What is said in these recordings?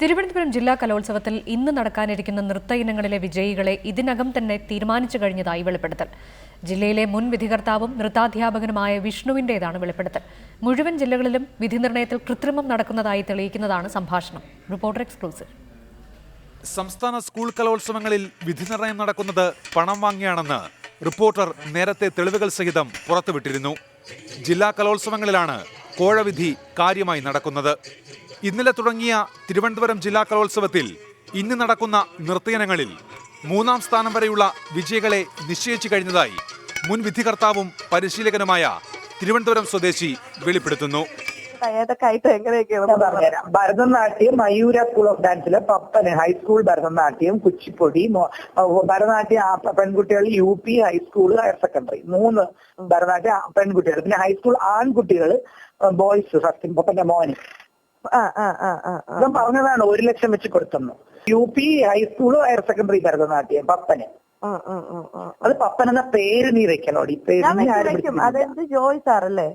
തിരുവനന്തപുരം ജില്ലാ കലോത്സവത്തിൽ ഇന്ന് നടക്കാനിരിക്കുന്ന നൃത്ത ഇനങ്ങളിലെ വിജയികളെ ഇതിനകം തന്നെ തീരുമാനിച്ചു കഴിഞ്ഞതായി വെളിപ്പെടുത്തൽ. ജില്ലയിലെ മുൻ വിധികർത്താവും നൃത്താധ്യാപകനുമായ വിഷ്ണുവിന്റേതാണ് വെളിപ്പെടുത്തൽ. മുഴുവൻ ജില്ലകളിലും വിധി നിർണയത്തിൽ കൃത്രിമം നടക്കുന്നതായി തെളിയിക്കുന്നതാണ് സംഭാഷണം. Reporter exclusive. സംസ്ഥാന സ്കൂൾ കലോത്സവങ്ങളിൽ വിധി നിർണയം നടക്കുന്നത് പണം വാങ്ങിയാണെന്ന് റിപ്പോർട്ടർ നേരത്തെ തെളിവുകൾ സഹിതം പുറത്തുവിട്ടിരുന്നു. ജില്ലാ കലോത്സവങ്ങളിലാണ് കോഴവിധി കാര്യമായി നടക്കുന്നത്. ഇന്നലെ തുടങ്ങിയ തിരുവനന്തപുരം ജില്ലാ കലോത്സവത്തിൽ ഇന്ന് നടക്കുന്ന നൃത്തയിനങ്ങളിൽ 3ാം സ്ഥാനം വരെയുള്ള വിജയികളെ നിശ്ചയിച്ചു കഴിഞ്ഞതായി മുൻ വിധികർത്താവും പരിശീലകനുമായ തിരുവനന്തപുരം സ്വദേശി വെളിപ്പെടുത്തുന്നു. ഭരതനാട്യം മയൂര സ്കൂൾ ഓഫ് ഡാൻസിലെ പപ്പന് ഹൈസ്കൂൾ ഭരതനാട്യം, കുച്ചിപ്പൊടി, ഭരതനാട്യം പെൺകുട്ടികൾ UP high school higher secondary 3 Bharatanatyam പെൺകുട്ടികൾ, പിന്നെ ഹൈസ്കൂൾ ആൺകുട്ടികൾ ബോയ്സ് ഫസ്റ്റ് പപ്പന്റെ മോന് ഇതും പറഞ്ഞതാണ് 1 ലക്ഷം വെച്ച് കൊടുത്തെന്ന്. UP high school higher secondary Bharatanatyam പപ്പന്. അത് പപ്പൻ എന്ന പേര് നീ വെക്കണോടി. അതെന്ത് ജോയ് സാറല്ലേ?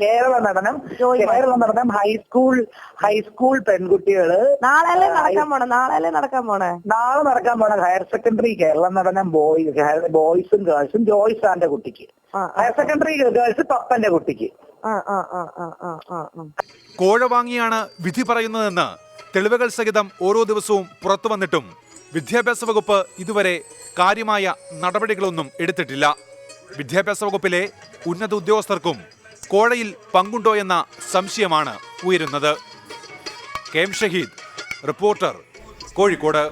കേരള നടനം ഹൈസ്കൂൾ പെൺകുട്ടികള് നാളെ നടക്കാൻ പോണേ ഹയർ സെക്കൻഡറി കേരള നടനം ബോയ്സും ഗേൾസും ജോയ്സ് ആന്റെ കുട്ടിക്ക്, ഹയർ സെക്കൻഡറി ഗേൾസ് പപ്പന്റെ കുട്ടിക്ക്. കോഴ വാങ്ങിയാണ് വിധി പറയുന്നതെന്ന് തെളിവുകൾ സഹിതം ഓരോ ദിവസവും പുറത്തു വന്നിട്ടും വിദ്യാഭ്യാസ വകുപ്പ് ഇതുവരെ കാര്യമായ നടപടികളൊന്നും എടുത്തിട്ടില്ല. വിദ്യാഭ്യാസ വകുപ്പിലെ ഉന്നത ഉദ്യോഗസ്ഥർക്കും കോഴയിൽ പങ്കുണ്ടോ എന്ന സംശയമാണ് ഉയരുന്നത്. KM Shaheed, reporter, Kozhikode.